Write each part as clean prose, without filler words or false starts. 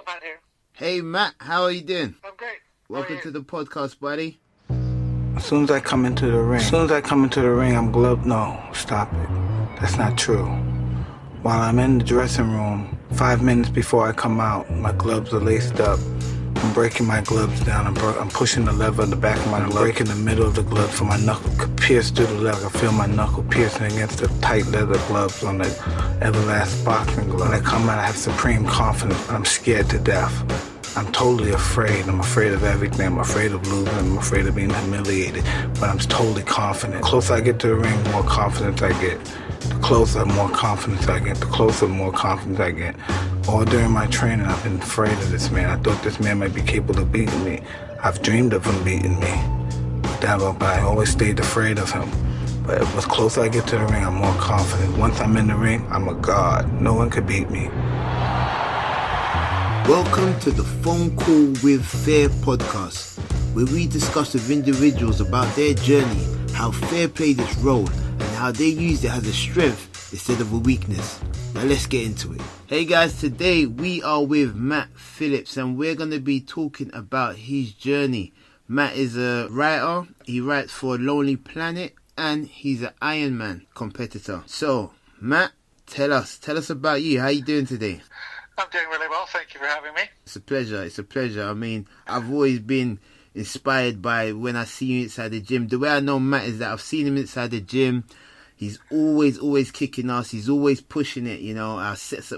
Matt here. Hey Matt, how are you doing? I'm great. Welcome to the podcast, buddy. As soon as I come into the ring, I'm gloved. No, stop it. That's not true. While I'm in the dressing room, 5 minutes before I come out, my gloves are laced up. I'm breaking my gloves down. I'm pushing the lever in the back of my glove, breaking the middle of the glove so my knuckle could pierce through the leather. I feel my knuckle piercing against the tight leather gloves on the Everlast boxing glove. When I come out, I have supreme confidence, but I'm scared to death. I'm totally afraid. I'm afraid of everything. I'm afraid of losing. I'm afraid of being humiliated. But I'm totally confident. The closer I get to the ring, the more confidence I get. The closer, more confidence I get. The closer, more confidence I get. All during my training, I've been afraid of this man. I thought this man might be capable of beating me. I've dreamed of him beating me. But I always stayed afraid of him. But the closer I get to the ring, I'm more confident. Once I'm in the ring, I'm a god. No one could beat me. Welcome to the Phone Call with Fair podcast, where we discuss with individuals about their journey, how fair plays its role, and how they use it as a strength instead of a weakness. Now let's get into it. Hey guys, today we are with Matt Phillips and we're going to be talking about his journey. Matt is a writer, he writes for Lonely Planet, and he's an Ironman competitor. So, Matt, tell us about you. How you doing today? I'm doing really well. Thank you for having me. It's a pleasure. I mean, I've always been inspired by when I see you inside the gym. The way I know Matt is that I've seen him inside the gym. He's always kicking ass. He's always pushing it, you know.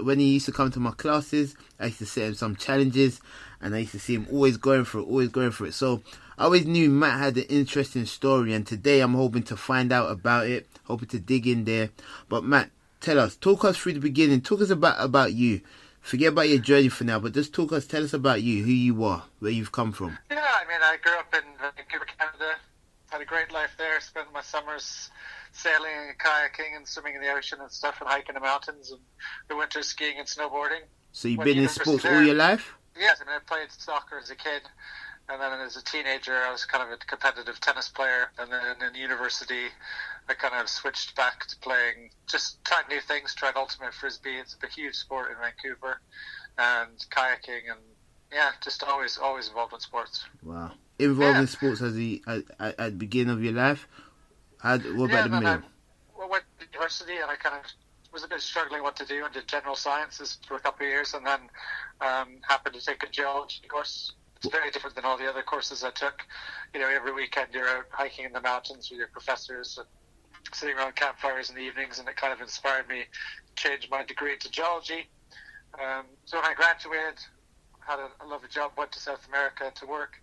When he used to come to my classes, I used to set him some challenges and I used to see him always going for it. So I always knew Matt had an interesting story, and today I'm hoping to find out about it, hoping to dig in there. But Matt, talk us through the beginning. Talk us about you. Forget about your journey for now, but just tell us about you, who you are, where you've come from. Yeah, I mean, I grew up in Vancouver, Canada. Had a great life there. Spent my summers sailing and kayaking and swimming in the ocean and stuff, and hiking the mountains, and the winter skiing and snowboarding. So you've been in sports all your life? Yes, I mean, I played soccer as a kid, and then as a teenager, I was kind of a competitive tennis player, and then in university, I kind of switched back to playing, just tried new things, tried ultimate frisbee. It's a huge sport in Vancouver, and kayaking, and yeah, just always involved in sports. Wow. Involved in sports at the beginning of your life? What about the middle? I went to university, and I kind of was a bit struggling what to do, and did general sciences for a couple of years, and then happened to take a geology course. It's very different than all the other courses I took. You know, every weekend you're out hiking in the mountains with your professors and sitting around campfires in the evenings, and it kind of inspired me to change my degree to geology. So when I graduated, had a lovely job, went to South America to work.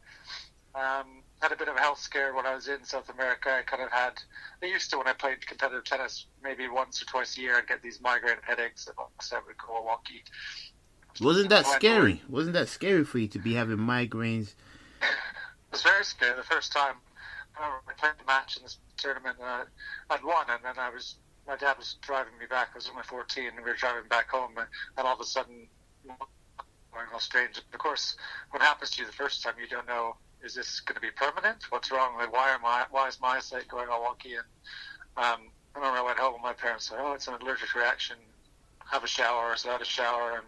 Had a bit of a health scare when I was in South America. I used to, when I played competitive tennis, maybe once or twice a year, I'd get these migraine headaches that would go wonky. Wasn't that scary? Wasn't that scary for you to be having migraines? It was very scary the first time. I played the match in this tournament, and I'd won, and then my dad was driving me back. I was only 14, and we were driving back home, and all of a sudden, going all strange. Of course, what happens to you the first time, you don't know, is this going to be permanent? What's wrong? Like, why is my eyesight going all wonky? And I remember I went home, and my parents said, it's an allergic reaction. Have a shower. So I had a shower,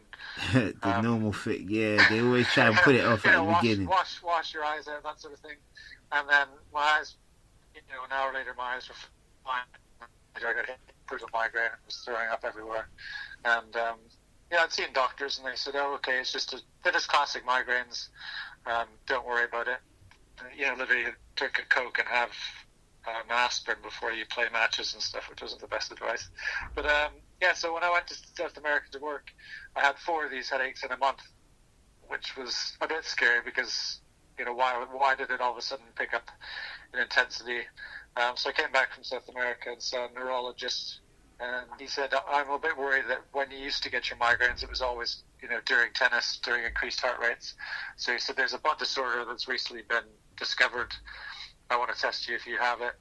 and the normal thing. Yeah, they always try and put it off at the beginning. Wash your eyes out, that sort of thing. And then my eyes, an hour later, my eyes were fine. I got hit with a migraine. It was throwing up everywhere. And I'd seen doctors, and they said, okay, they're just classic migraines. Don't worry about it. Literally took a Coke and have an aspirin before you play matches and stuff, which wasn't the best advice. But so when I went to South America to work, I had 4 of these headaches in a month, which was a bit scary because, why did it all of a sudden pick up in intensity? So I came back from South America and saw a neurologist, and he said, I'm a bit worried that when you used to get your migraines, it was always, during tennis, during increased heart rates. So he said, there's a blood disorder that's recently been discovered. I want to test you if you have it.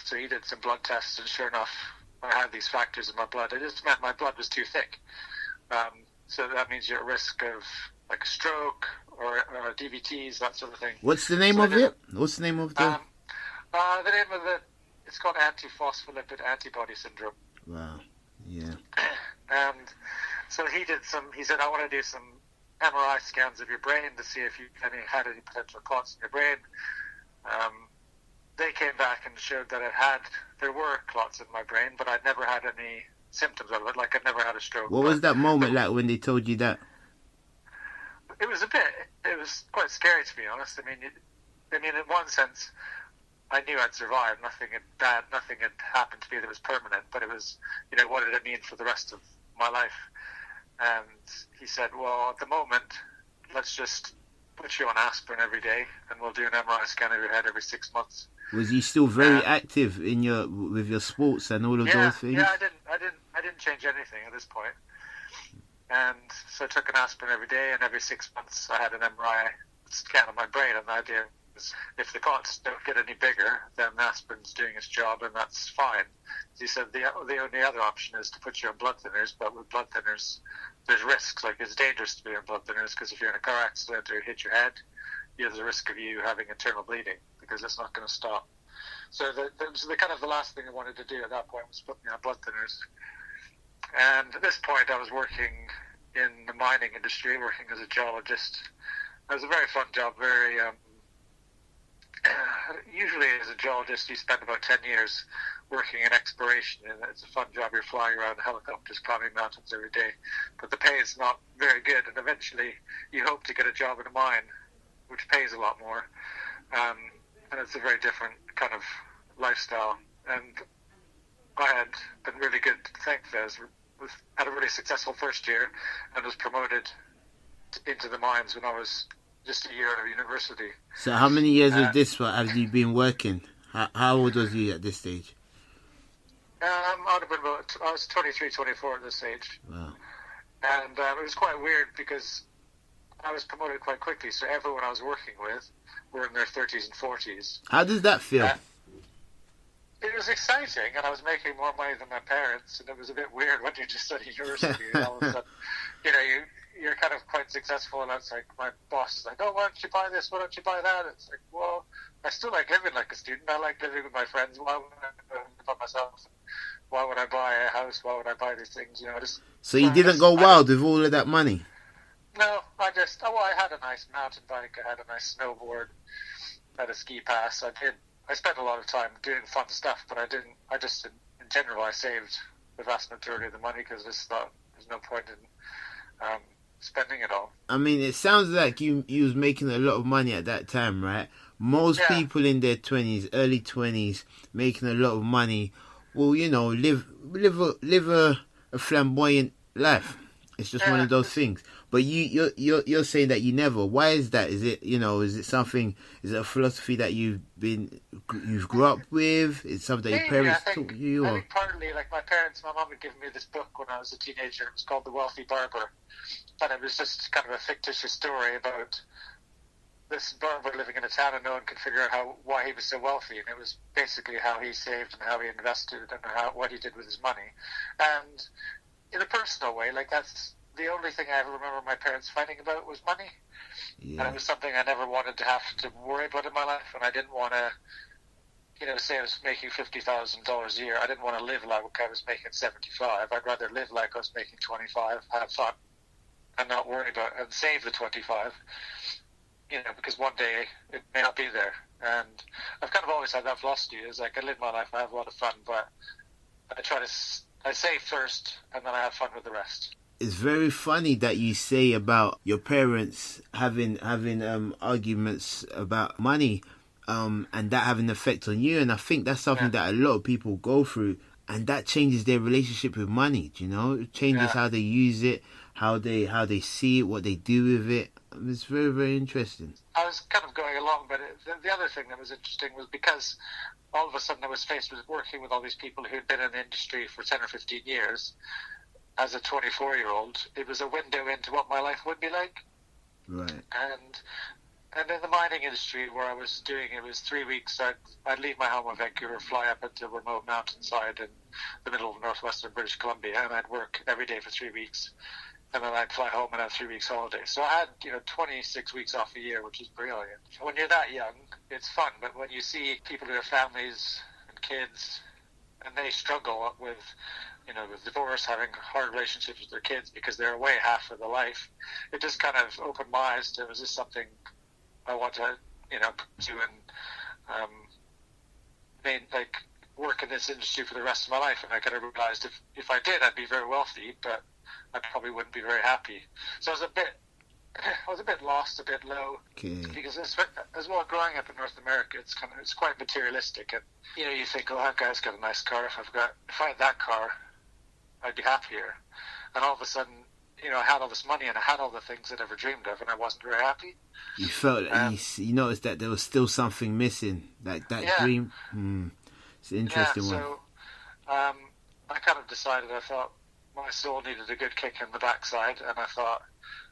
So he did some blood tests, and sure enough, I had these factors in my blood. It just meant my blood was too thick. So that means you're at risk of like a stroke or DVTs, that sort of thing. What's the name of it? What's the name of the... the name of it's called antiphospholipid antibody syndrome. Wow, yeah. And so he said, I want to do some MRI scans of your brain to see if you had any potential clots in your brain. They came back and showed that there were clots in my brain, but I'd never had any symptoms of it. Like, I'd never had a stroke. What was that moment like when they told you that? It was quite scary, to be honest. I mean, in one sense, I knew I'd survived. Nothing had happened to me that was permanent, but it was, what did it mean for the rest of my life? And he said, well, at the moment, let's just put you on aspirin every day, and we'll do an MRI scan of your head every 6 months. Was you still very active with your sports and all of those things? Yeah, I didn't change anything at this point. And so I took an aspirin every day, and every 6 months I had an MRI scan of my brain, and the idea was, if the clots don't get any bigger, then aspirin's doing its job, and that's fine. He said the only other option is to put you on blood thinners, but with blood thinners, there's risks. Like, it's dangerous to be on blood thinners, because if you're in a car accident or you hit your head, there's a risk of you having internal bleeding, because it's not going to stop. So the kind of the last thing I wanted to do at that point was put me on blood thinners. And at this point, I was working in the mining industry, working as a geologist. It was a very fun job, usually as a geologist, you spend about 10 years working in exploration, and it's a fun job. You're flying around helicopters, climbing mountains every day, but the pay is not very good, and eventually you hope to get a job in a mine, which pays a lot more, and it's a very different kind of lifestyle. And I had been really good, thankfully. I had a really successful first year and was promoted into the mines when I was just a year out of university. So how many years was this for? Have you been working? How old was you at this stage? I was 23, 24 at this age. Wow. And it was quite weird because I was promoted quite quickly, so everyone I was working with were in their 30s and 40s. How does that feel? It was exciting, and I was making more money than my parents, and it was a bit weird when you're just at university. And all of a sudden, you're kind of quite successful, and it's like, my boss is like, oh, why don't you buy this, why don't you buy that? It's like, well, I still like living like a student. I like living with my friends. Why would I live by myself? Why would I buy a house? Why would I buy these things? So you didn't go wild with all of that money? No, I had a nice mountain bike, I had a nice snowboard, I had a ski pass. I spent a lot of time doing fun stuff, but in general, I saved the vast majority of the money because I just thought there's no point in spending it all. I mean, it sounds like you was making a lot of money at that time, right? Most people in their 20s, early 20s, making a lot of money, will, live a flamboyant life. It's just one of those things. But you're saying that you never. Why is that? Is it is it something? Is it a philosophy that you've grew up with? Is it something that your parents taught you? I think partly, like my mum had given me this book when I was a teenager. It was called The Wealthy Barber, and it was just kind of a fictitious story about this barber living in a town and no one could figure out why he was so wealthy, and it was basically how he saved and how he invested and what he did with his money. And in a personal way, like, that's the only thing I ever remember my parents fighting about was money. Yeah. And it was something I never wanted to have to worry about in my life, and I didn't want to, say I was making $50,000 a year. I didn't want to live like I was making 75. I'd rather live like I was making 25, have fun, and not worry about and save the 25. Because one day it may not be there. And I've kind of always had that philosophy. Is like, I live my life, I have a lot of fun, but I save first, and then I have fun with the rest. It's very funny that you say about your parents having arguments about money, and that having an effect on you. And I think that's something that a lot of people go through, and that changes their relationship with money. It changes how they use it, how they see it, what they do with it. It's very, very interesting. I was kind of going along, but the other thing that was interesting was because all of a sudden I was faced with working with all these people who had been in the industry for 10 or 15 years. As a 24-year-old, it was a window into what my life would be like. Right. And in the mining industry where I was doing it, was 3 weeks. I'd leave my home in Vancouver, fly up into a remote mountainside in the middle of northwestern British Columbia, and I'd work every day for 3 weeks. And then I'd fly home and have 3 weeks holiday. So I had, 26 weeks off a year, which is brilliant. When you're that young, it's fun. But when you see people who have families and kids and they struggle with, with divorce, having hard relationships with their kids because they're away half of their life. It just kind of opened my eyes to, is this something I want to, pursue and work in this industry for the rest of my life? And I kind of realized if I did, I'd be very wealthy, but I probably wouldn't be very happy. So I was a bit lost, a bit low, because as well, growing up in North America, it's quite materialistic, and you think, oh, that guy's got a nice car. If I had that car, I'd be happier. And all of a sudden, I had all this money and I had all the things I'd ever dreamed of, and I wasn't very happy. You felt you noticed that there was still something missing, like that dream. It's an interesting one. So I kind of decided. I thought my soul needed a good kick in the backside, and I thought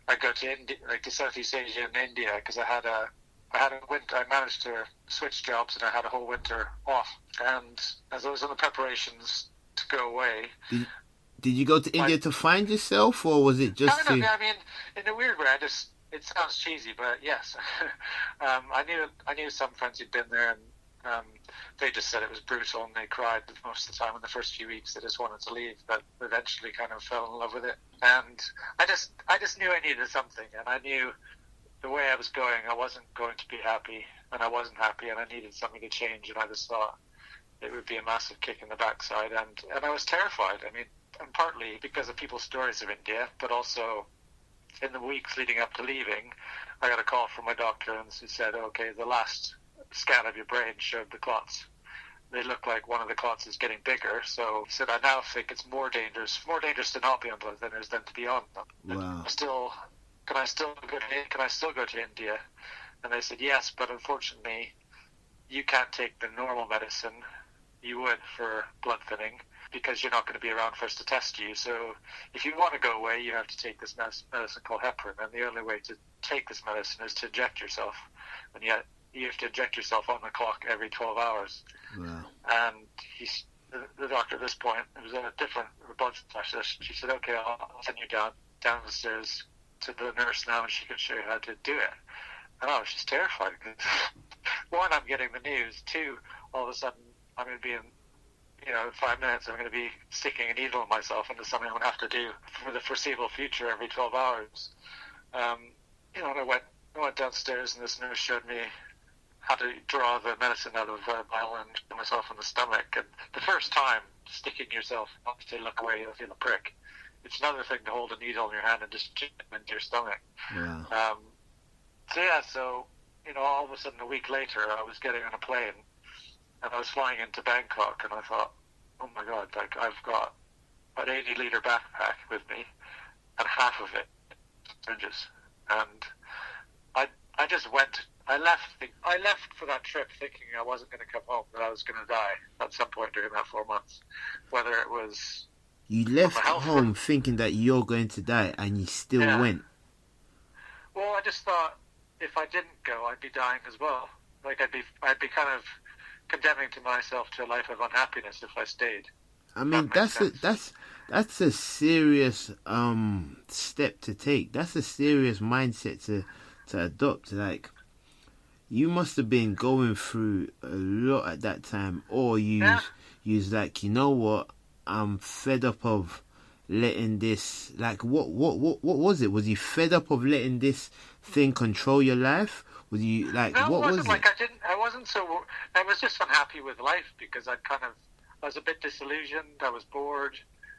I'd go to India, to Southeast Asia and India, because I had a winter. I managed to switch jobs, and I had a whole winter off. And as I was in the preparations to go away, did you go to India to find yourself, or was it just I mean, in a weird way, it sounds cheesy, but yes, I knew some friends who'd been there, and they just said it was brutal, and they cried most of the time in the first few weeks. They just wanted to leave, but eventually kind of fell in love with it. And I just knew I needed something, and I knew the way I was going, I wasn't going to be happy, and I wasn't happy, and I needed something to change. And I just thought it would be a massive kick in the backside, and I was terrified. I mean, and partly because of people's stories of India, but also in the weeks leading up to leaving, I got a call from my doctor, and he said, okay, the last scan of your brain showed the clots. They look like one of the clots is getting bigger. So he said, I now think it's more dangerous to not be on blood thinners than to be on them. Wow. Can I still go to India? And they said, yes, but unfortunately, you can't take the normal medicine you would for blood thinning, because you're not going to be around for us to test you. So if you want to go away, you have to take this medicine called heparin, and the only way to take this medicine is to inject yourself. And yet you have to inject yourself on the clock every 12 hours. Wow. And the doctor at this point, it was a different blood specialist, she said, okay, I'll send you down the stairs to the nurse now, and she can show you how to do it. And I was just terrified, because one, I'm getting the news, two, all of a sudden I'm going to be in 5 minutes, I'm going to be sticking a needle in myself into something I'm going to have to do for the foreseeable future every 12 hours. And I went downstairs, and this nurse showed me how to draw the medicine out of a vial and put myself in the stomach. And the first time sticking yourself, not to look away, you'll feel a prick. It's another thing to hold a needle in your hand and just jam it into your stomach. Yeah. So all of a sudden a week later, I was getting on a plane, and I was flying into Bangkok, and I thought, oh my God, like, I've got an 80-liter backpack with me, and half of it syringes. And I just went. I left for that trip thinking I wasn't going to come home, that I was going to die at some point during that 4 months. Whether it was you left home thinking that you're going to die, and you still went. Well, I just thought if I didn't go, I'd be dying as well. Like I'd be kind of condemning to myself to a life of unhappiness if I stayed. I mean, that's a serious step to take. That's a serious mindset to adopt. Like, you must have been going through a lot at that time, or you was like, you know what, I'm fed up of letting this, like, what was it? Was you fed up of letting this thing control your life? Was you like, no, what was it? I was just unhappy with life, because I was a bit disillusioned. I was bored.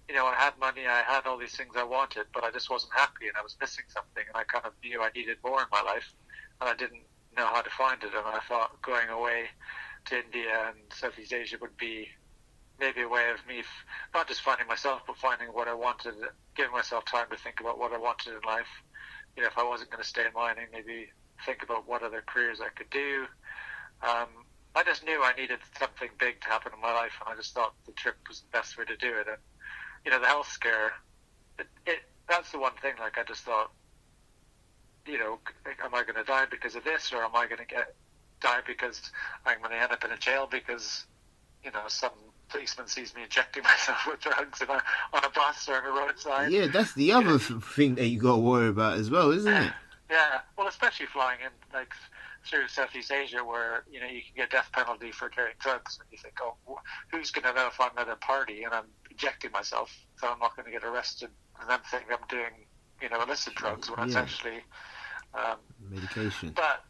I had money. I had all these things I wanted, but I just wasn't happy, and I was missing something. And I kind of knew I needed more in my life, and I didn't know how to find it. And I thought going away to India and Southeast Asia would be maybe a way of me not just finding myself, but finding what I wanted, giving myself time to think about what I wanted in life. If I wasn't going to stay in mining, maybe think about what other careers I could do. I just knew I needed something big to happen in my life, and I just thought the trip was the best way to do it. And the health scare, that's the one thing. Like, I just thought, am I going to die because of this, or am I going to die because I'm going to end up in a jail because some policeman sees me injecting myself with drugs on a bus or on a roadside? Yeah, that's the other thing that you got to worry about as well, isn't it? Yeah, well, especially flying in, like, through Southeast Asia where, you know, you can get death penalty for carrying drugs, and you think, oh, who's going to know if I'm at a party and I'm injecting myself, so I'm not going to get arrested, and then think I'm doing, you know, illicit drugs when it's actually medication. But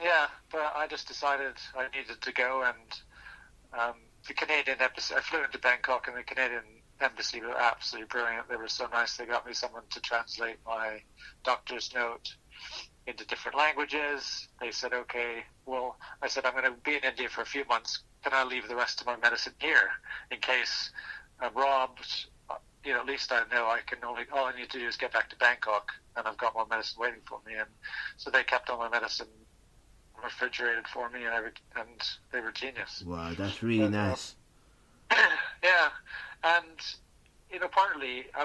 I just decided I needed to go, and the Canadian embassy, I flew into Bangkok, and the Canadian embassy were absolutely brilliant. They were so nice. They got me someone to translate my doctor's note into different languages. They said, okay, well, I said, I'm going to be in India for a few months. Can I leave the rest of my medicine here in case I'm robbed? You know, at least I know all I need to do is get back to Bangkok, and I've got more medicine waiting for me. And so they kept all my medicine refrigerated for me, and they were genius. Wow, that's really nice. Yeah, and you know, partly I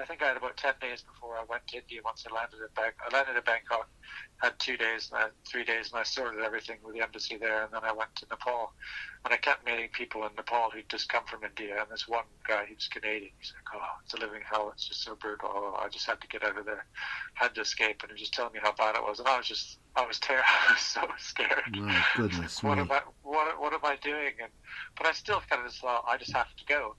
think I had about 10 days before I went to India. Once I landed in Bangkok, had 2 days, and 3 days, and I sorted everything with the embassy there, and then I went to Nepal, and I kept meeting people in Nepal who'd just come from India, and this one guy, he was Canadian, he's like, oh, it's a living hell, it's just so brutal, I just had to get out of there, had to escape, and he was just telling me how bad it was, and I was terrified, I was so scared. My goodness, what am I doing? But I still kind of just thought, I just have to go.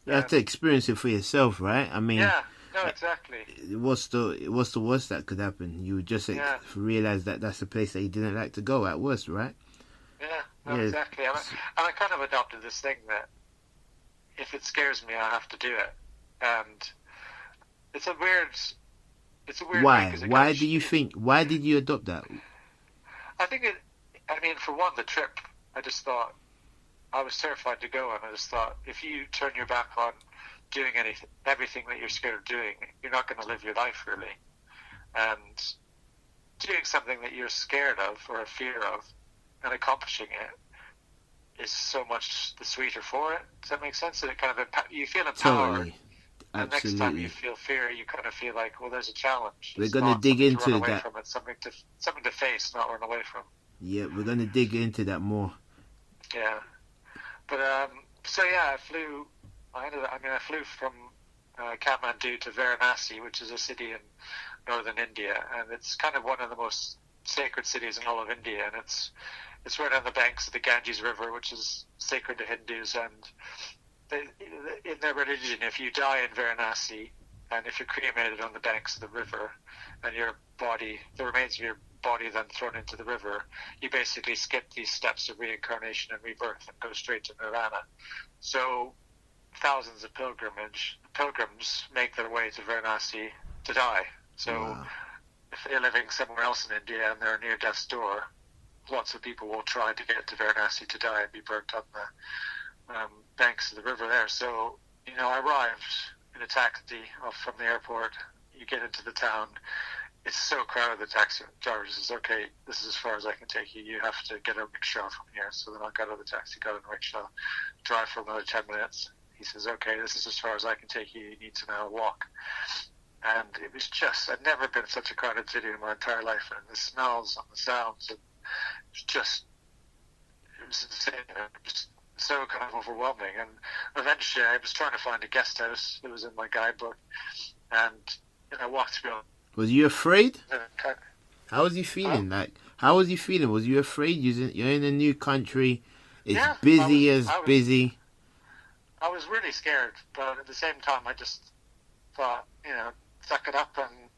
You have to experience it for yourself, right? I mean, yeah, no, exactly. What's the worst that could happen? You would just realize that that's a place that you didn't like to go at worst, right? Yeah, no, exactly. And I kind of adopted this thing that if it scares me, I have to do it. And it's a weird. Why? Why did you adopt that? I think for one, the trip, I just thought, I was terrified to go, and I just thought, if you turn your back on doing everything that you're scared of doing, you're not going to live your life, really. And doing something that you're scared of or a fear of and accomplishing it is so much the sweeter for it. Does that make sense? And it kind of you feel empowered. Totally. And next time you feel fear, you kind of feel like, well, there's a challenge. We're going to dig into run away that. From it. Something to face, not run away from. Yeah, we're going to dig into that more. Yeah. But I flew. I flew from Kathmandu to Varanasi, which is a city in northern India, and it's kind of one of the most sacred cities in all of India, and it's right on the banks of the Ganges River, which is sacred to Hindus. And in their religion, if you die in Varanasi, and if you're cremated on the banks of the river, and the remains of your body then thrown into the river, you basically skip these steps of reincarnation and rebirth and go straight to nirvana. So thousands of pilgrims make their way to Varanasi to die. So if they're living somewhere else in India and they're near death's door, lots of people will try to get to Varanasi to die and be burnt on the banks of the river there. So, you know, I arrived in a taxi from the airport. You get into the town. It's so crowded, the taxi driver says, okay, this is as far as I can take you. You have to get a rickshaw from here. So then I got out of the taxi, got in a rickshaw, drive for another 10 minutes. He says, okay, this is as far as I can take you. You need to now walk. And it was just, I'd never been in such a crowded city in my entire life. And the smells and the sounds, and it was insane. It was so kind of overwhelming. And eventually I was trying to find a guest house. It was in my guidebook. And I walked through. Was you afraid? How was you feeling? How was you feeling? Was you afraid? You're in a new country. It's busy. I was really scared, but at the same time, I just thought, suck it up and,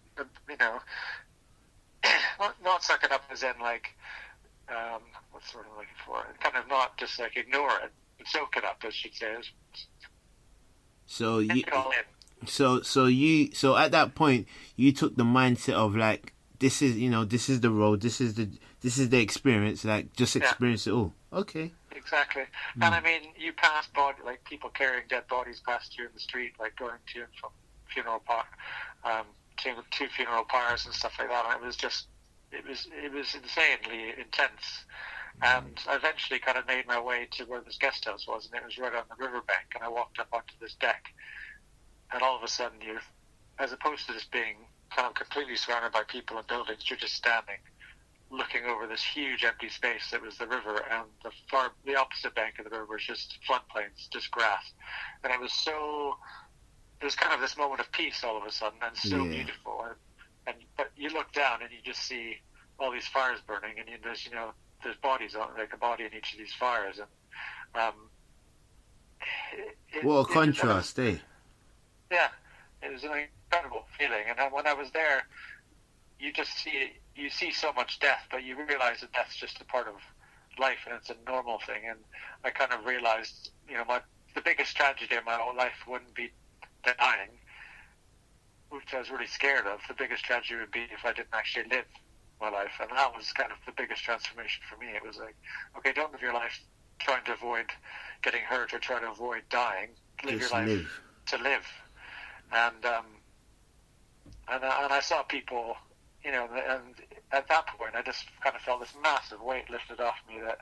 not suck it up as in like, what's the word I'm looking for? Kind of not just like ignore it, but soak it up, I should say. So at that point you took the mindset of like, this is the road, this is the experience, like just experience it all. Okay. Exactly. And I mean, you pass people carrying dead bodies past you in the street, like going to and from funeral to funeral pyres and stuff like that. And it was insanely intense. And I eventually kind of made my way to where this guest house was, and it was right on the riverbank. And I walked up onto this deck, and all of a sudden, as opposed to just being kind of completely surrounded by people and buildings, you're just standing, looking over this huge empty space that was the river, and the opposite bank of the river was just floodplains, just grass. And it was kind of this moment of peace all of a sudden, and so beautiful. But you look down and you just see all these fires burning, and there's bodies on, like a body in each of these fires, and what a contrast, eh? Yeah, it was an incredible feeling. And when I was there, you see so much death, but you realize that death's just a part of life, and it's a normal thing. And I kind of realized, the biggest tragedy in my whole life wouldn't be dying, which I was really scared of. The biggest tragedy would be if I didn't actually live my life, and that was kind of the biggest transformation for me. It was like, okay, don't live your life trying to avoid getting hurt or trying to avoid dying. Live your life to live. And I saw people, and at that point I just kind of felt this massive weight lifted off me that,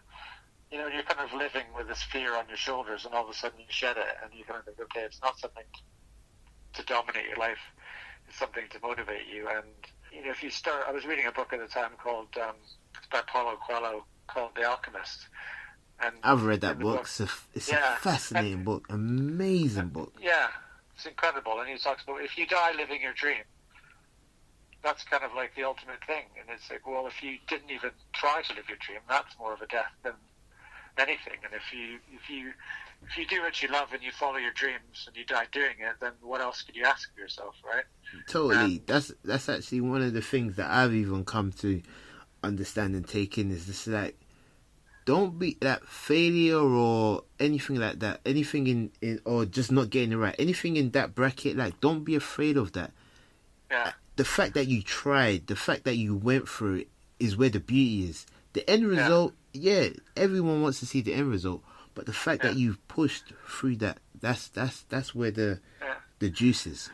you're kind of living with this fear on your shoulders, and all of a sudden you shed it, and you kind of think, okay, it's not something to dominate your life, it's something to motivate you. And if you start, I was reading a book at the time called it's by Paulo Coelho, called The Alchemist. And I've read that book. It's a fascinating book, amazing book. Yeah, it's incredible. And he talks about, if you die living your dream, that's kind of like the ultimate thing. And it's like, well, if you didn't even try to live your dream, that's more of a death than anything. And if you do what you love and you follow your dreams and you die doing it, then what else could you ask of yourself, right? Totally. That's actually one of the things that I've even come to understand and take in, is this, like, don't be that failure or anything like that, anything in or just not getting it right, anything in that bracket, like, don't be afraid of that. Yeah. The fact that you tried, the fact that you went through it is where the beauty is. The end result, everyone wants to see the end result, but the fact that you've pushed through that's where the juice is.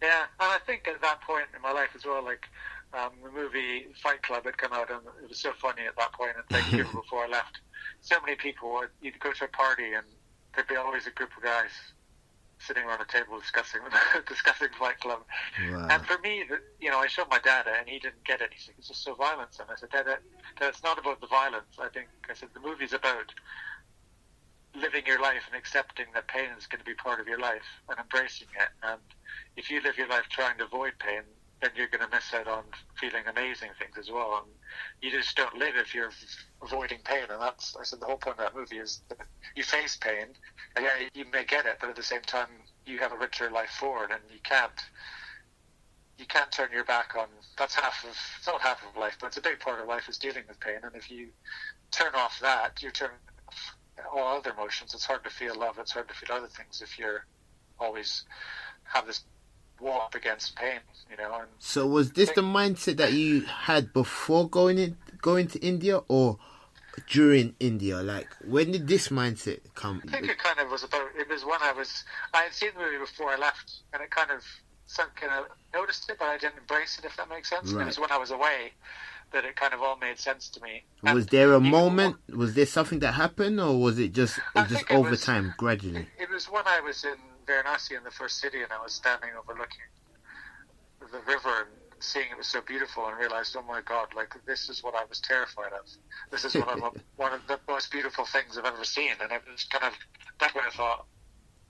Yeah, and I think at that point in my life as well, like, the movie Fight Club had come out, and it was so funny at that point, and thank you before I left. So many people, you'd go to a party and there'd be always a group of guys sitting around a table discussing Fight Club. Wow. And for me, I showed my dad it, and he didn't get it. He said, it's just so violent. And I said, Dad, it's not about the violence. I said, the movie's about living your life and accepting that pain is going to be part of your life and embracing it. And if you live your life trying to avoid pain, then you're going to miss out on feeling amazing things as well. And you just don't live if you're avoiding pain. And I said, the whole point of that movie is that you face pain, and you may get it, but at the same time, you have a richer life forward, and you can't turn your back on, it's not half of life, but it's a big part of life is dealing with pain. And if you turn off that, you're turning off all other emotions. It's hard to feel love, it's hard to feel other things if you're always have this war up against pain, And so was this the mindset that you had before going to India, or during India? Like, when did this mindset come? I think it kind of was when I had seen the movie before I left, and it kind of noticed it, but I didn't embrace it, if that makes sense. Right. It was when I was away that it kind of all made sense to me. Was there a moment? Was there something that happened, or was it just over time, gradually? It was when I was in Varanasi, in the first city, and I was standing overlooking the river and seeing it was so beautiful, and realized, oh my God, like, this is what I was terrified of. This is one of the most beautiful things I've ever seen. And it was kind of, that's when I thought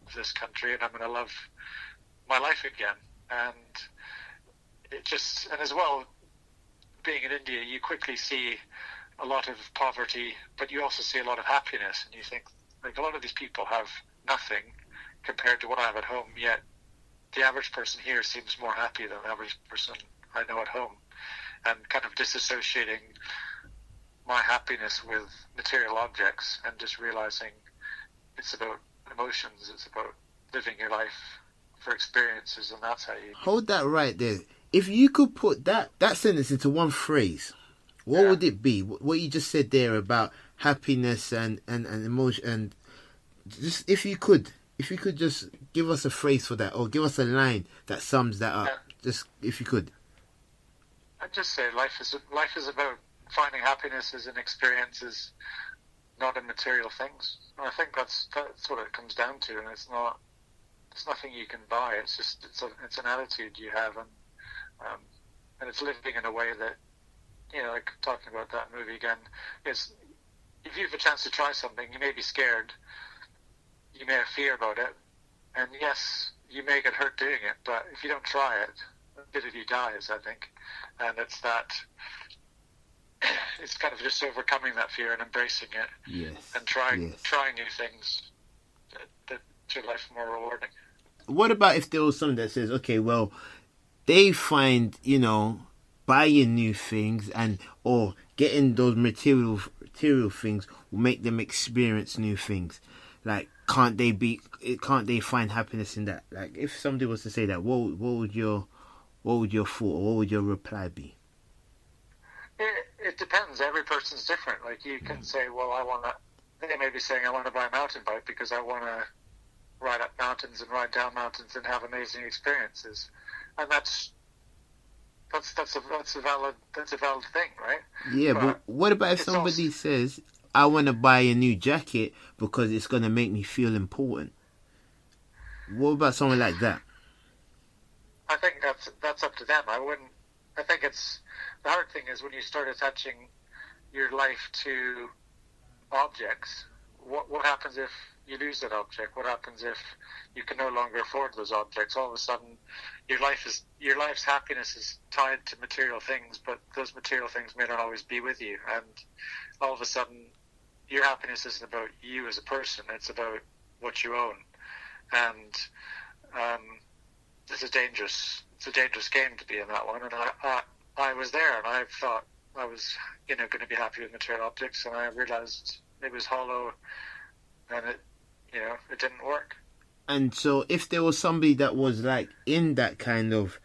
of this country, and I'm going to love my life again. And and as well, being in India, you quickly see a lot of poverty, but you also see a lot of happiness, and you think, like, a lot of these people have nothing compared to what I have at home, yet the average person here seems more happy than the average person I know at home. And kind of disassociating my happiness with material objects and just realizing it's about emotions, it's about living your life for experiences, and that's how you... Hold that right there. If you could put that sentence into one phrase, what would it be? What you just said there about happiness and emotion, and just if you could just give us a phrase for that, or give us a line that sums that up, just if you could. I'd just say life is about finding happinesses and experiences, not in material things. And I think that's what it comes down to, and it's nothing you can buy. It's just it's an attitude you have, and it's living in a way that, like talking about that movie again, is if you have a chance to try something, you may be scared, you may have fear about it, and yes, you may get hurt doing it, but if you don't try it, a bit of you dies, I think. And it's that it's kind of just overcoming that fear and embracing it, Yes. and trying Yes. new things that make your life more rewarding. What about if there was something that says, okay, well, they find, buying new things or getting those material things will make them experience new things. Like, can't they find happiness in that? Like, if somebody was to say that, what would your thought, or what would your reply be? It depends. Every person's different. Like, you can say, well, they may be saying, I want to buy a mountain bike because I want to ride up mountains and ride down mountains and have amazing experiences, and that's a valid thing, right? Yeah, but what about if somebody says, I want to buy a new jacket because it's going to make me feel important? What about someone like that? I think that's up to them. I think it's the hard thing is when you start attaching your life to objects. What happens if you lose that object? What happens if you can no longer afford those objects? All of a sudden, your life's happiness is tied to material things, but those material things may not always be with you. And all of a sudden, your happiness isn't about you as a person; it's about what you own. And it's a dangerous game to be in that one. And I was there, and I thought I was going to be happy with material objects, and I realized it was hollow, and it didn't work. And so, if there was somebody that was like in that kind of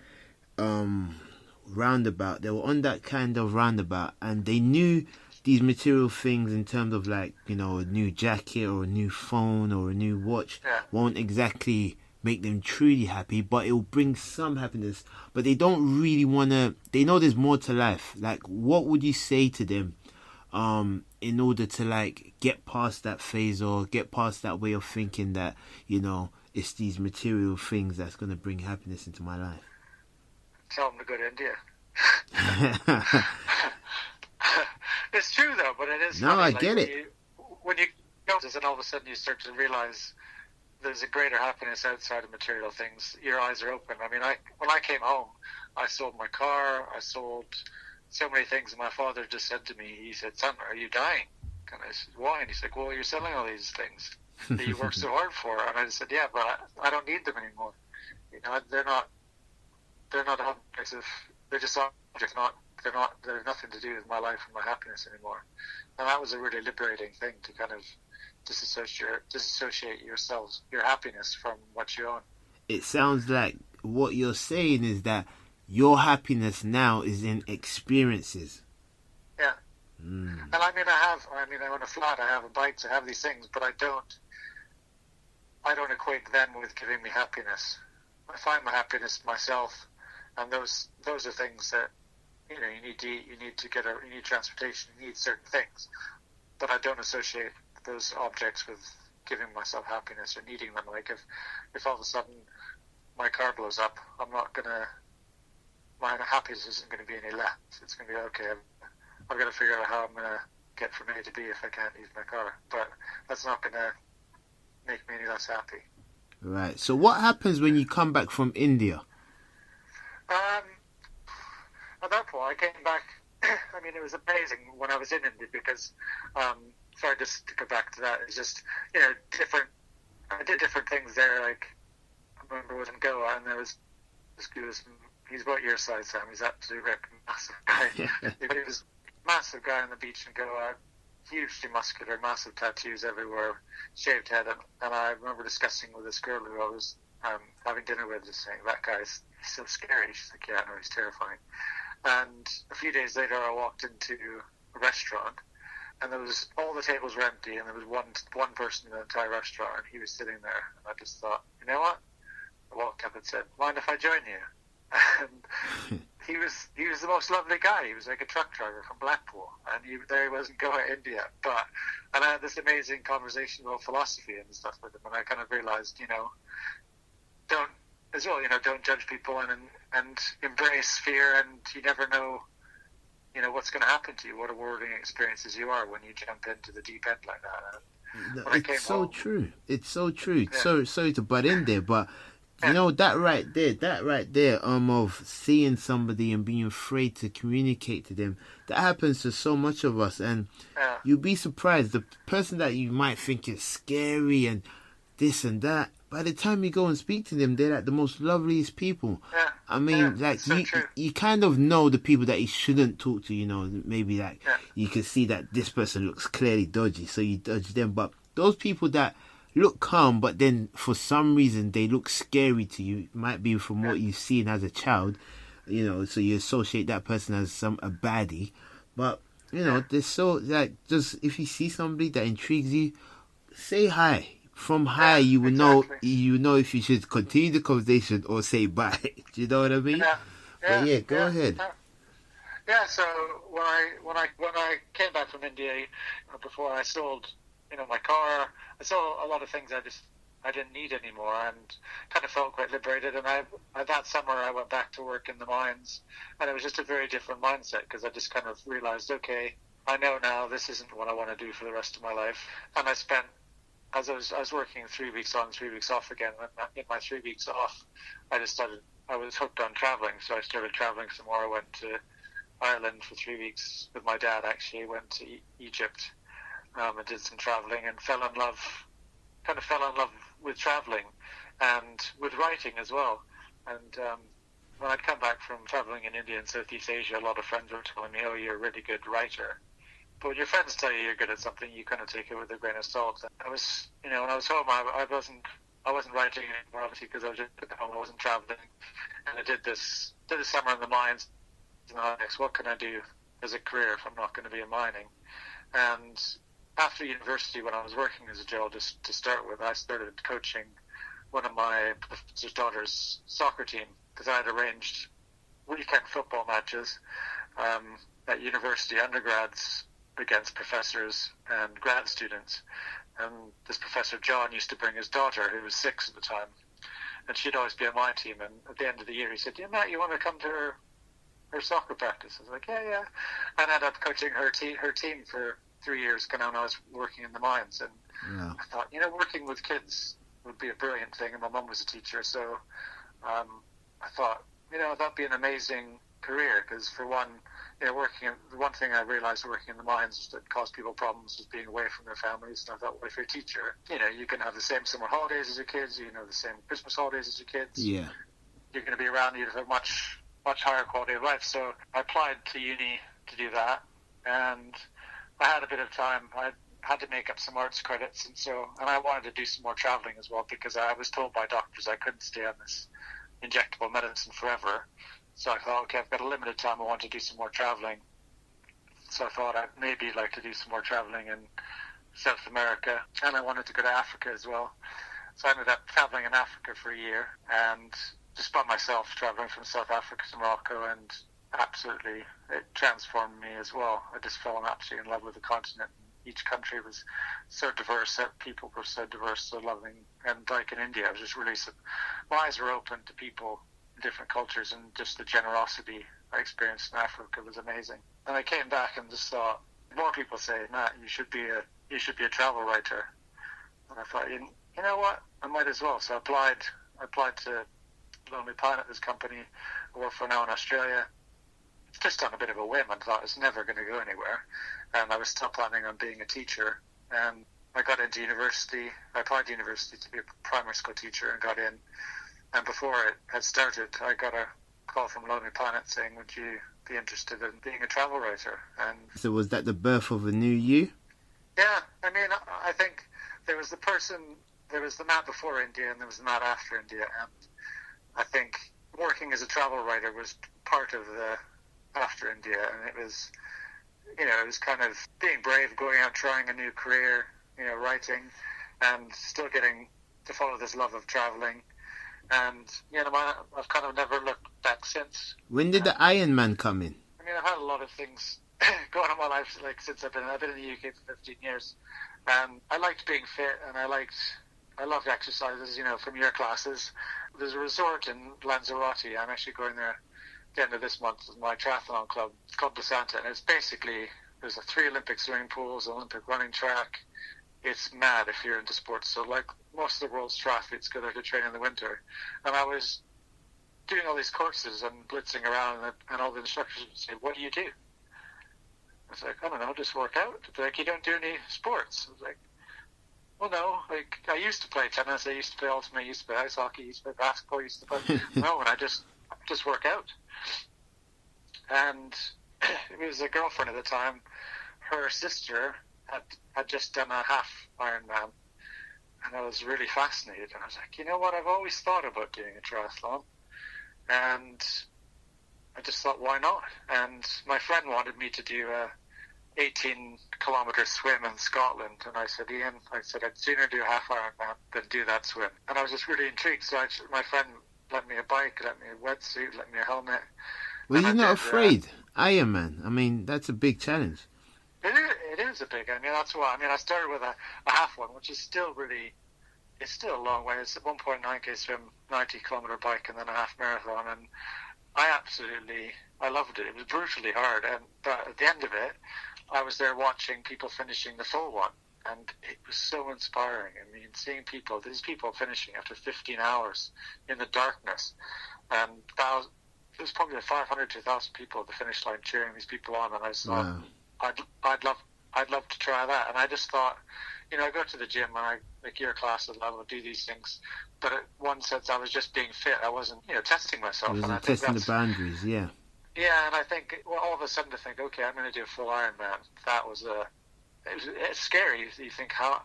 roundabout, they were on that kind of roundabout, and they knew these material things in terms of like, a new jacket or a new phone or a new watch won't exactly make them truly happy, but it will bring some happiness. But they don't really want to. They know there's more to life. Like, what would you say to them in order to like get past that phase or get past that way of thinking that it's these material things that's going to bring happiness into my life? Tell them to go to India. It's true though, but it is. No, funny. I like, get it. When you go to this, and all of a sudden you start to realize there's a greater happiness outside of material things. Your eyes are open. I mean, when I came home, I sold my car. I sold so many things. And my father just said to me, he said, "Son, are you dying?" And I said, "Why?" And he said, "Well, you're selling all these things that you worked so hard for." And I said, "Yeah, but I don't need them anymore. They're not objects of. They're just objects. They're nothing to do with my life and my happiness anymore." And that was a really liberating thing to kind of disassociate your happiness from what you own. It sounds like what you're saying is that your happiness now is in experiences. Yeah. And I own a flat, I have a bike, I have these things, but I don't equate them with giving me happiness. I find my happiness myself, and those are things that you need to eat, you need transportation, you need certain things. But I don't associate those objects with giving myself happiness or needing them. Like if all of a sudden my car blows up, my happiness isn't going to be any less. It's going to be okay. I've got to figure out how I'm going to get from A to B if I can't use my car. But that's not going to make me any less happy. Right. So what happens when you come back from India? At that point, I came back. I mean, it was amazing when I was in India because, sorry, just to go back to that, it's just, different. I did different things there. Like, I remember I was in Goa, and there was this guy. He's about your size, Sam. He's absolutely massive guy. But he was a massive guy on the beach in Goa, hugely muscular, massive tattoos everywhere, shaved head. And I remember discussing with this girl who I was having dinner with, just saying, that guy's so scary. She's like, yeah, no, he's terrifying. And a few days later, I walked into a restaurant, and all the tables were empty, and there was one person in the entire restaurant, and he was sitting there. And I just thought, you know what? I walked up and said, "Mind if I join you?" And he was the most lovely guy. He was like a truck driver from Blackpool, and there he was in Goa, India. And I had this amazing conversation about philosophy and stuff with him, and I kind of realized, don't judge people and embrace fear, and you never know, what's going to happen to you, what rewarding experiences you are when you jump into the deep end like that. It's so true. It's so true. Yeah. Sorry to butt in there, but You know, that right there, of seeing somebody and being afraid to communicate to them, that happens to so much of us, and you'd be surprised. The person that you might think is scary and this and that, by the time you go and speak to them, they're like the most loveliest people. I mean, like, so you kind of know the people that you shouldn't talk to, you know, maybe like you can see that this person looks clearly dodgy, so you dodge them. But those people that look calm, but then for some reason they look scary to you, it might be from what you've seen as a child, you know, so you associate that person as a baddie. But, you know, there's so, like, just if you see somebody that intrigues you, say hi. From hi, you will know if you should continue the conversation or say bye. Do you know what I mean? But go ahead. Yeah. So when I came back from India, before I sold, you know, my car, I saw a lot of things I didn't need anymore, and kind of felt quite liberated. And that summer I went back to work in the mines, and it was just a very different mindset, because I just kind of realized, okay, I know now this isn't what I want to do for the rest of my life. And I spent, as I was working 3 weeks on, 3 weeks off again. In my 3 weeks off, I was hooked on traveling, so I started traveling some more. I went to Ireland for 3 weeks with my dad, actually. Went to Egypt, and did some traveling, and fell in love with traveling and with writing as well. And when I'd come back from traveling in India and Southeast Asia, a lot of friends were telling me, oh, you're a really good writer. But when your friends tell you you're good at something, you kind of take it with a grain of salt. I was, you know, when I was home, I wasn't writing anymore, obviously, because I was just at home. I wasn't traveling, and I did this summer in the mines. And I asked, what can I do as a career if I'm not going to be in mining? And after university, when I was working as a geologist to start with, I started coaching one of my professor's daughter's soccer team, because I had arranged weekend football matches at university, undergrads against professors and grad students. And this Professor John used to bring his daughter, who was 6 at the time, and she'd always be on my team. And at the end of the year, he said, yeah, Matt, you want to come to her soccer practice? I was like, yeah. And I ended up coaching her team for 3 years, when I was working in the mines. And I thought, you know, working with kids would be a brilliant thing. And my mum was a teacher, so I thought, you know, that'd be an amazing career, because for one, you know, the one thing I realized working in the mines that caused people problems was being away from their families. And I thought, well, if you're a teacher, you know, you can have the same summer holidays as your kids, you know, the same Christmas holidays as your kids. Yeah. You're going to be around, you'd have a much higher quality of life. So I applied to uni to do that, and I had a bit of time. I had to make up some arts credits, and I wanted to do some more traveling as well, because I was told by doctors I couldn't stay on this injectable medicine forever. So I thought, okay, I've got a limited time. I want to do some more traveling. So I thought I'd maybe like to do some more traveling in South America, and I wanted to go to Africa as well. So I ended up traveling in Africa for a year, and just by myself, traveling from South Africa to Morocco, and absolutely, it transformed me as well. I just fell absolutely in love with the continent. Each country was so diverse, people were so diverse, so loving. And like in India, I was just really, my eyes were open to people, different cultures, and just the generosity I experienced in Africa was amazing. And I came back and just thought, more people say, Matt, you should be a travel writer. And I thought, you know what, I might as well. So I applied to Lonely Planet, this company I work for now in Australia, just on a bit of a whim, and thought it's never going to go anywhere. And I was still planning on being a teacher, and I got into university. I applied to university to be a primary school teacher and got in. And before it had started, I got a call from Lonely Planet saying, would you be interested in being a travel writer? And so was that the birth of a new you? Yeah, I mean, I think there was the Matt before India and there was the Matt after India. And I think working as a travel writer was part of the after India. And it was, you know, it was kind of being brave, going out, trying a new career, you know, writing, and still getting to follow this love of traveling. And, you know, I've kind of never looked back since. When did the Iron Man come in? I mean, I've had a lot of things going on in my life, like, since I've been in the UK for 15 years. And I liked being fit, and I loved exercises, you know, from your classes. There's a resort in Lanzarote. I'm actually going there at the end of this month with my triathlon club. It's called Basanta, and it's basically, there's 3 Olympic swimming pools, an Olympic running track, it's mad if you're into sports. So like most of the world's triathletes go there to train in the winter, and I was doing all these courses and blitzing around, and all the instructors would say, "What do you do?" I was like, "I don't know, just work out." They're like, "You don't do any sports?" I was like, "Well, no. Like I used to play tennis, I used to play ultimate, I used to play ice hockey, I used to play basketball, I used to play no, and I just work out." And it was a girlfriend at the time. Her sister had just done a half Ironman, and I was really fascinated. And I was like, you know what? I've always thought about doing a triathlon, and I just thought, why not? And my friend wanted me to do a 18-kilometer swim in Scotland, and I said, Ian, I'd sooner do a half Ironman than do that swim. And I was just really intrigued. So my friend lent me a bike, lent me a wetsuit, lent me a helmet. Well, you're not afraid, Ironman. I mean, that's a big challenge. It is a big. I mean, that's why. I mean, I started with a half one, which is still it's still a long way. It's a 1.9k swim, 90-kilometer bike, and then a half marathon. And I loved it. It was brutally hard, but at the end of it, I was there watching people finishing the full one, and it was so inspiring. I mean, seeing these people finishing after 15 hours in the darkness, and there's probably 500 to 1,000 people at the finish line cheering these people on, and I thought, wow. I'd love to try that. And I just thought, I go to the gym and I like your class, I'd love to do these things, but in one sense I was just being fit. I wasn't, testing myself. You wasn't testing the boundaries, yeah. Yeah, and I think all of a sudden to think, okay, I'm going to do a full Ironman. That was it's scary. You think how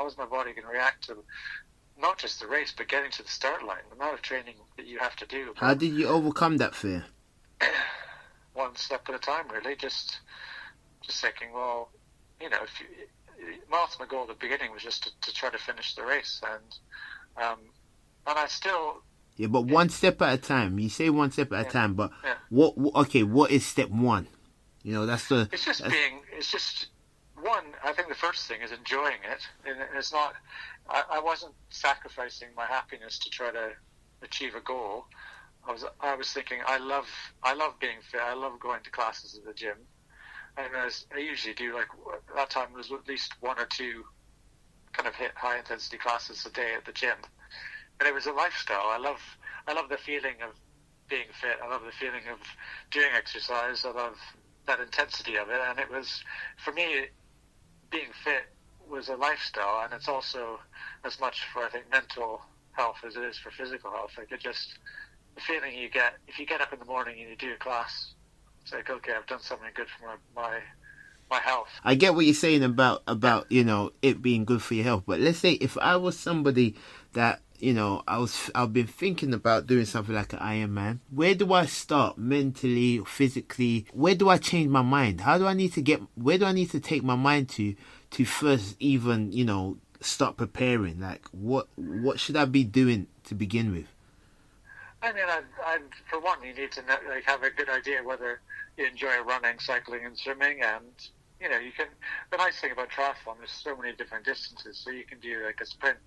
is my body going to react to not just the race, but getting to the start line, the amount of training that you have to do. How did you overcome that fear? One step at a time, really. Just thinking, well, my ultimate goal at the beginning was just to try to finish the race, and I still. Yeah, but one step at a time. You say one step at a time, but what is step one? That's the. It's just one. I think the first thing is enjoying it, and it's not. I wasn't sacrificing my happiness to try to achieve a goal. I was thinking, I love being fit. I love going to classes at the gym. And I usually do, like, at that time, it was at least one or two kind of high intensity classes a day at the gym. And it was a lifestyle. I love the feeling of being fit. I love the feeling of doing exercise. I love that intensity of it. And it was, for me, being fit was a lifestyle. And it's also as much for, I think, mental health as it is for physical health. Like, the feeling you get, if you get up in the morning and you do a class, it's like, okay, I've done something good for my health. I get what you're saying about it being good for your health, but let's say if I was somebody that I've been thinking about doing something like an Ironman, where do I start mentally, physically? Where do I change my mind? Where do I need to take my mind to first even start preparing? Like what should I be doing to begin with? I mean, for one, you need to have a good idea whether you enjoy running, cycling, and swimming, and you can. The nice thing about triathlon, there's so many different distances, so you can do like a sprint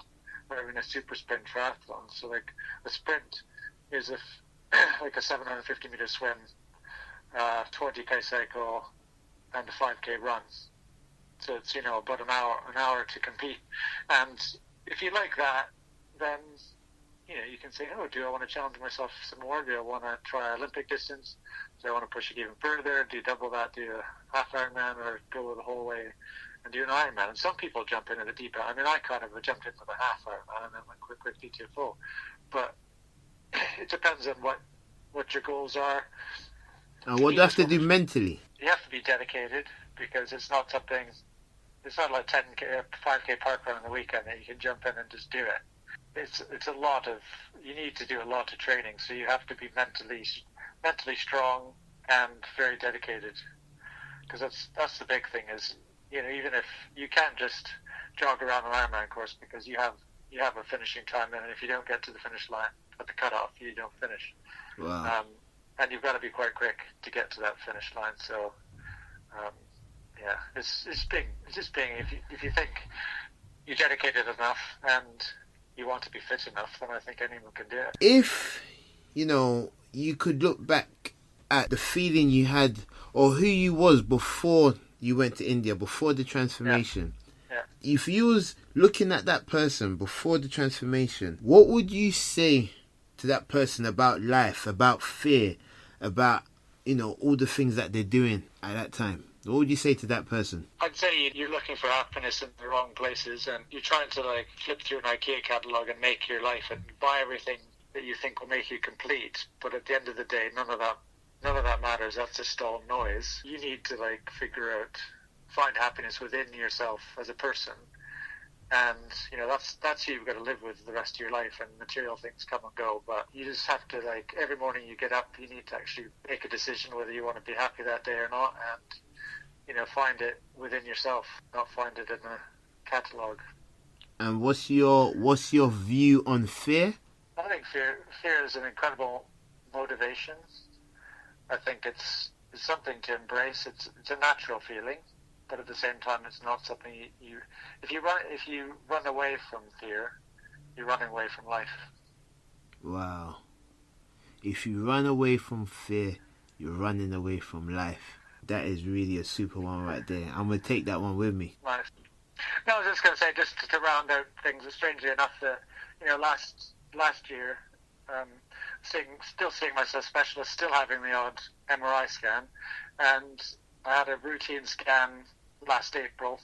or even a super sprint triathlon. So like a sprint is like a 750 meter swim, 20k cycle, and a 5k run. So it's about an hour to compete, and if you like that, then you can say, do I want to challenge myself some more? Do I want to try Olympic distance? Do I want to push it even further? Do you double that? Do a half Ironman, or go the whole way and do an Ironman? And some people jump into the deep end. I mean, I kind of jumped into the half Ironman and then went quickly to full. But it depends on what your goals are. What do you have to do mentally? You have to be dedicated, because it's not like 10k, 5k parkrun on the weekend that you can jump in and just do it. It's a lot of, you need to do a lot of training, so you have to be mentally strong and very dedicated, because that's the big thing is, even if you can't just jog around an Ironman course, because you have a finishing time, and if you don't get to the finish line at the cutoff, you don't finish. Wow. And you've got to be quite quick to get to that finish line. So it's just being if you think you're dedicated enough and you want to be fit enough, then I think anyone can do it. If, you could look back at the feeling you had or who you was before you went to India, before the transformation, if you was looking at that person before the transformation, what would you say to that person about life, about fear, about, all the things that they're doing at that time? What would you say to that person? I'd say you're looking for happiness in the wrong places, and you're trying to flip through an IKEA catalogue and make your life and buy everything that you think will make you complete. But at the end of the day, none of that matters. That's just all noise. You need to find happiness within yourself as a person, and that's who you've got to live with the rest of your life. And material things come and go, but you just have to every morning you get up, you need to actually make a decision whether you want to be happy that day or not, and find it within yourself, not find it in a catalogue. And what's your view on fear? I think fear is an incredible motivation. I think it's something to embrace. It's a natural feeling, but at the same time, it's not something if you run away from fear, you're running away from life. Wow. If you run away from fear, you're running away from life. That is really a super one right there. I'm going to take that one with me. Nice. No, I was just going to say, just to round out things, strangely enough, that last year, still seeing myself specialist, still having the odd MRI scan, and I had a routine scan last April.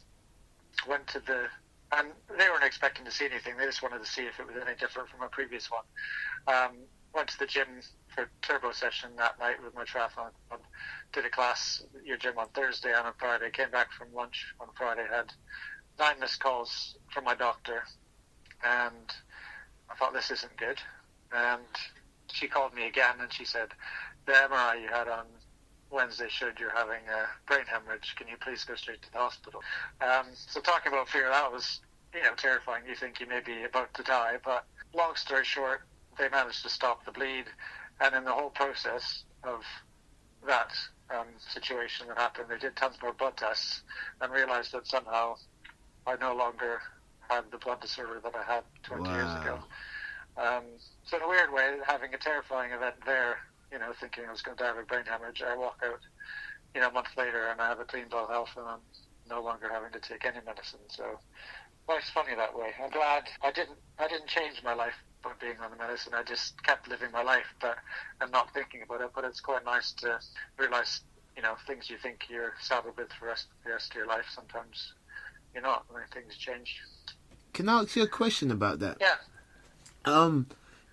And they weren't expecting to see anything. They just wanted to see if it was any different from a previous one. Went to the gym for a turbo session that night with my triathlon club. Did a class at your gym on Thursday and on Friday. Came back from lunch on Friday. Had 9 missed calls from my doctor, and I thought, this isn't good. And she called me again, and she said, the MRI you had on Wednesday showed you're having a brain hemorrhage. Can you please go straight to the hospital? So talking about fear, that was terrifying. You think you may be about to die, but long story short, they managed to stop the bleed, and in the whole process of that situation that happened, they did tons more blood tests and realized that somehow I no longer had the blood disorder that I had 20 years ago. So in a weird way, having a terrifying event there, thinking I was going to die of a brain hemorrhage, I walk out, a month later, and I have a clean bill of health, and I'm no longer having to take any medicine. So life's funny that way. I'm glad I didn't change my life by being on the medicine. I just kept living my life, but I'm not thinking about it. But it's quite nice to realize, things you think you're saddled with for the rest of your life, sometimes you're not, when things change. Can I ask you a question about that? Yeah.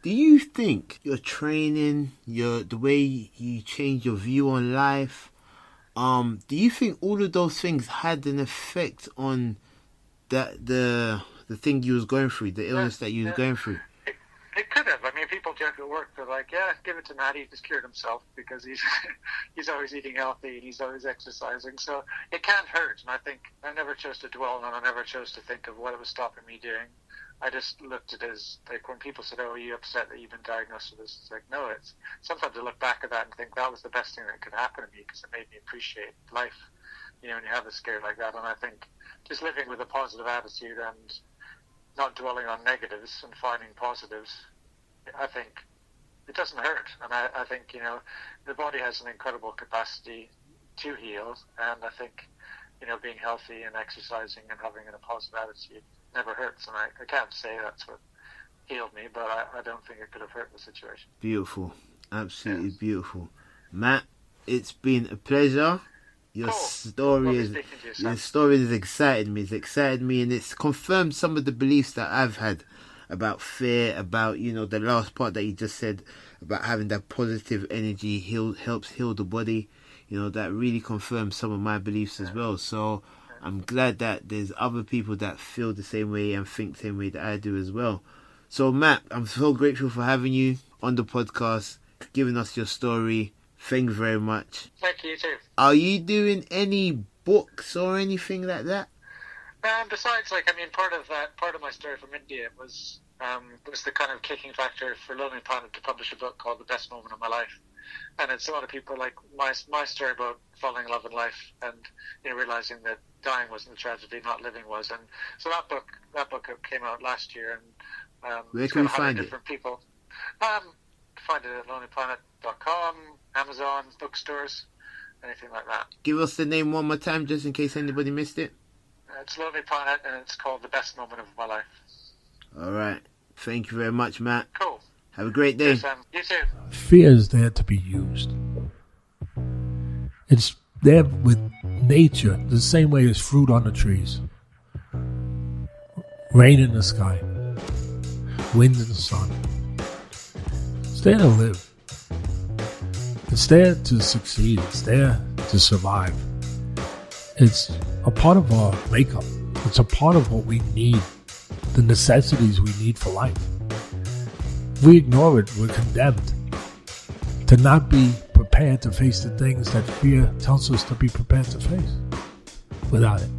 Do you think your training, the way you change your view on life, do you think all of those things had an effect on the thing you was going through, the illness that you was going through? It could have. I mean, people joke at work, they're like, yeah, give it to Matt, he just cured himself because he's always eating healthy and he's always exercising. So it can't hurt. And I think I never chose to dwell on it. I never chose to think of what it was stopping me doing. I just looked at it as, when people said, oh, are you upset that you've been diagnosed with this? It's like, no, sometimes I look back at that and think that was the best thing that could happen to me because it made me appreciate life, when you have a scare like that. And I think just living with a positive attitude and not dwelling on negatives and finding positives, I think it doesn't hurt. And I think, the body has an incredible capacity to heal. And I think, being healthy and exercising and having a positive attitude never hurts. And I can't say that's what healed me, but I don't think it could have hurt the situation. Beautiful. Absolutely beautiful. Matt, it's been a pleasure. Your story has excited me. It's excited me, and it's confirmed some of the beliefs that I've had about fear, about the last part that you just said about having that positive energy helps heal the body. That really confirms some of my beliefs as well. So I'm glad that there's other people that feel the same way and think the same way that I do as well. So Matt, I'm so grateful for having you on the podcast, giving us your story. Thank you very much. Thank you too. Are you doing any books or anything like that? Besides, part of my story from India was the kind of kicking factor for Lonely Planet to publish a book called The Best Moment of My Life. And it's a lot of people like my story about falling in love in life and realizing that dying wasn't a tragedy, not living was. And so that book came out last year, and where can we find it? Different people. Find it at lonelyplanet.com, Amazon, bookstores, anything like that. Give us the name one more time, just in case anybody missed it. It's a lovely planet, and it's called The Best Moment of My Life. All right. Thank you very much, Matt. Cool. Have a great day. Yes, you too. Fear is there to be used. It's there with nature, the same way as fruit on the trees, rain in the sky, wind in the sun. It's there to live. It's there to succeed. It's there to survive. It's a part of our makeup. It's a part of what we need, the necessities we need for life. If we ignore it, we're condemned to not be prepared to face the things that fear tells us to be prepared to face without it.